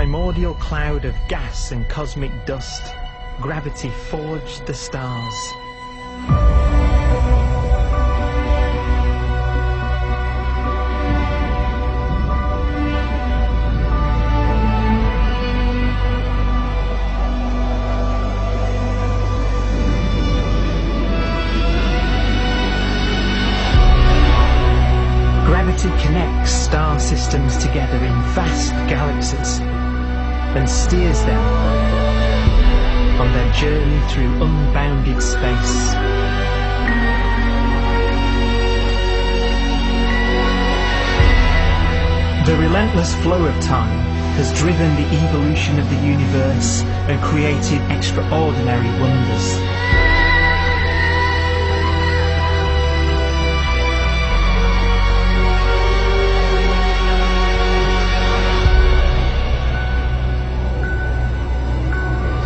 primordial cloud of gas and cosmic dust, gravity forged the stars. Gravity connects star systems together in vast galaxies and steers them on their journey through unbounded space. The relentless flow of time has driven the evolution of the universe and created extraordinary wonders.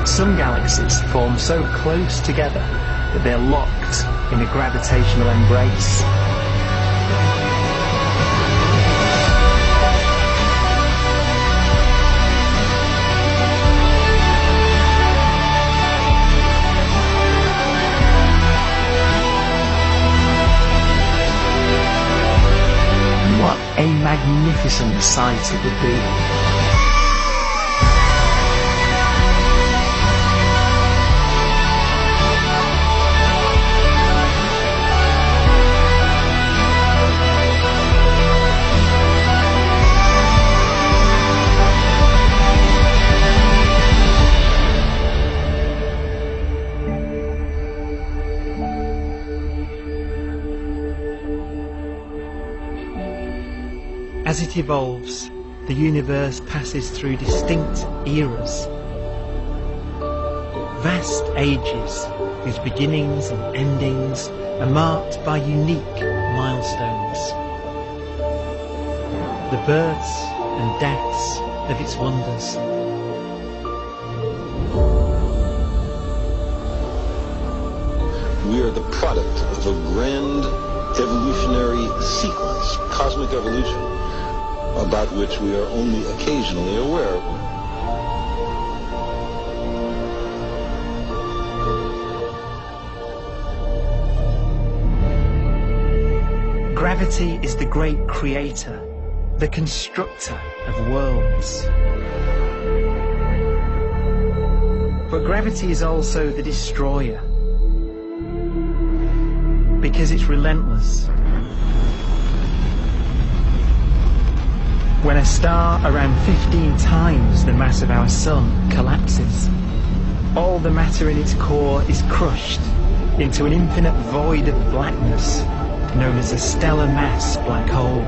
Some galaxies form so close together that they're locked in a gravitational embrace. What a magnificent sight it would be. As it evolves, the universe passes through distinct eras. Vast ages whose beginnings and endings are marked by unique milestones. The births and deaths of its wonders. We are the product of a grand evolutionary sequence, cosmic evolution, about which we are only occasionally aware. Gravity is the great creator, the constructor of worlds. But gravity is also the destroyer, because it's relentless. When a star around 15 times the mass of our Sun collapses, all the matter in its core is crushed into an infinite void of blackness known as a stellar mass black hole.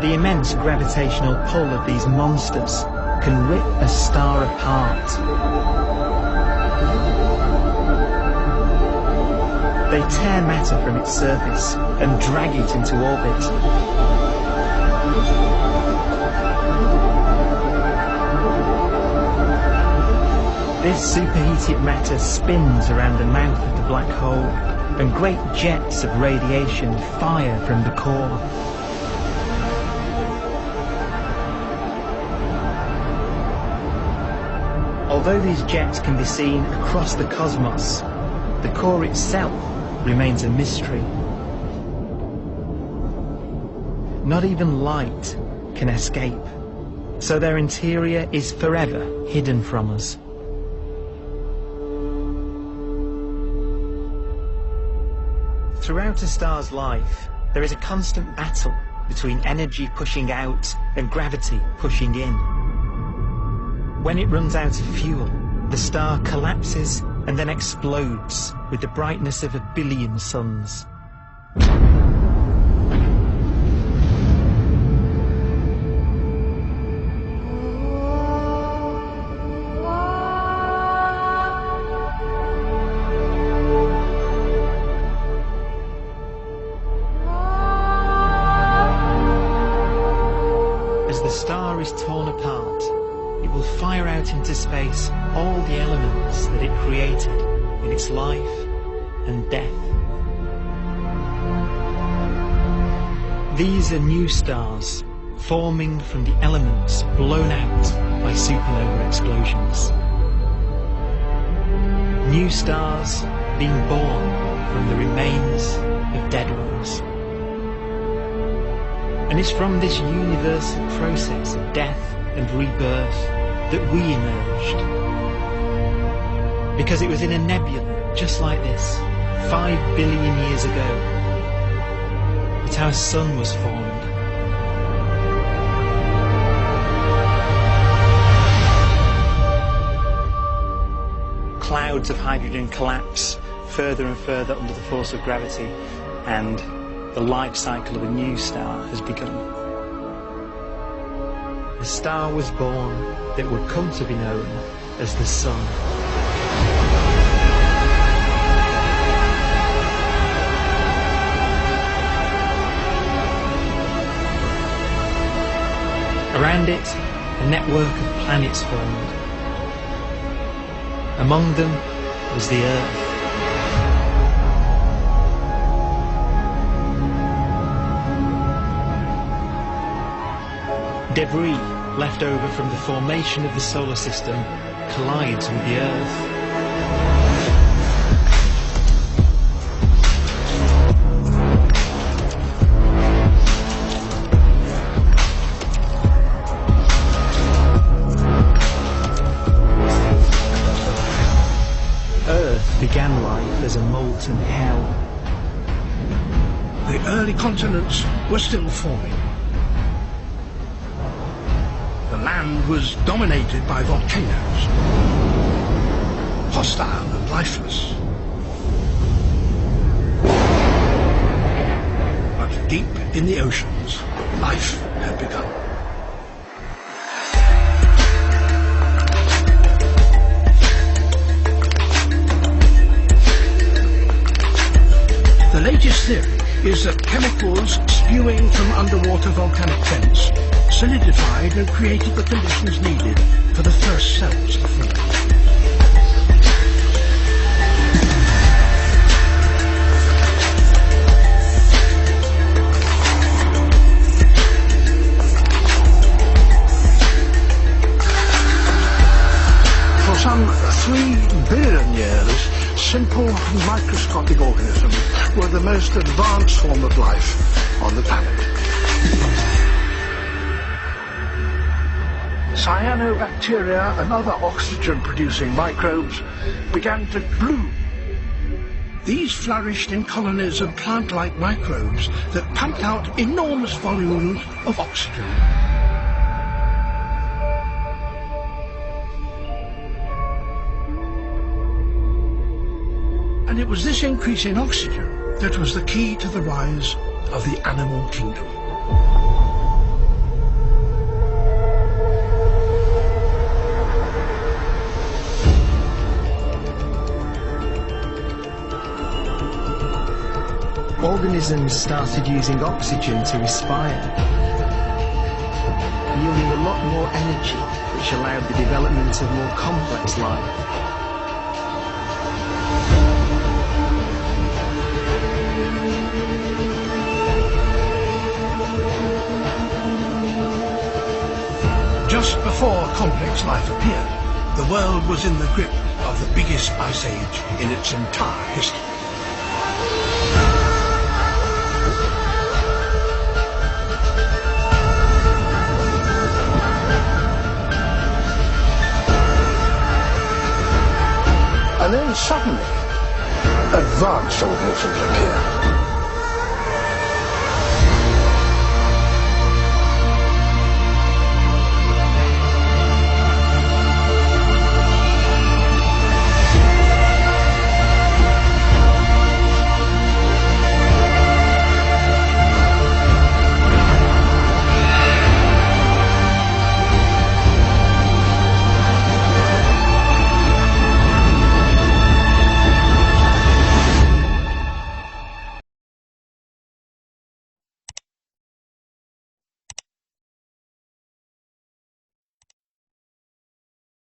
The immense gravitational pull of these monsters can rip a star apart. They tear matter from its surface and drag it into orbit. This superheated matter spins around the mouth of the black hole, and great jets of radiation fire from the core. Although these jets can be seen across the cosmos, the core itself remains a mystery. Not even light can escape, so their interior is forever hidden from us. Throughout a star's life, there is a constant battle between energy pushing out and gravity pushing in. When it runs out of fuel, the star collapses and then explodes with the brightness of 1 billion suns. As the star is torn apart, it will fire out into space all created in its life and death. These are new stars forming from the elements blown out by supernova explosions. New stars being born from the remains of dead ones. And it's from this universal process of death and rebirth that we emerged. Because it was in a nebula just like this, 5 billion years ago, that our sun was formed. Clouds of hydrogen collapse further and further under the force of gravity, and the life cycle of a new star has begun. A star was born that would come to be known as the Sun. Around it, a network of planets formed. Among them was the Earth. Debris left over from the formation of the solar system collides with the Earth. Earth began life as a molten hell. The early continents were still forming. The land was dominated by volcanoes, hostile and lifeless. But deep in the oceans, life had begun. The latest theory is that chemicals spewing from underwater volcanic vents solidified and created the conditions needed for the first cells to form. For some 3 billion years, simple microscopic organisms were the most advanced form of life on the planet. Cyanobacteria and other oxygen-producing microbes began to bloom. These flourished in colonies of plant-like microbes that pumped out enormous volumes of oxygen. And it was this increase in oxygen that was the key to the rise of the animal kingdom. Organisms started using oxygen to respire, yielding a lot more energy, which allowed the development of more complex life. Just before complex life appeared, the world was in the grip of the biggest ice age in its entire history. And then suddenly, advanced organisms appear.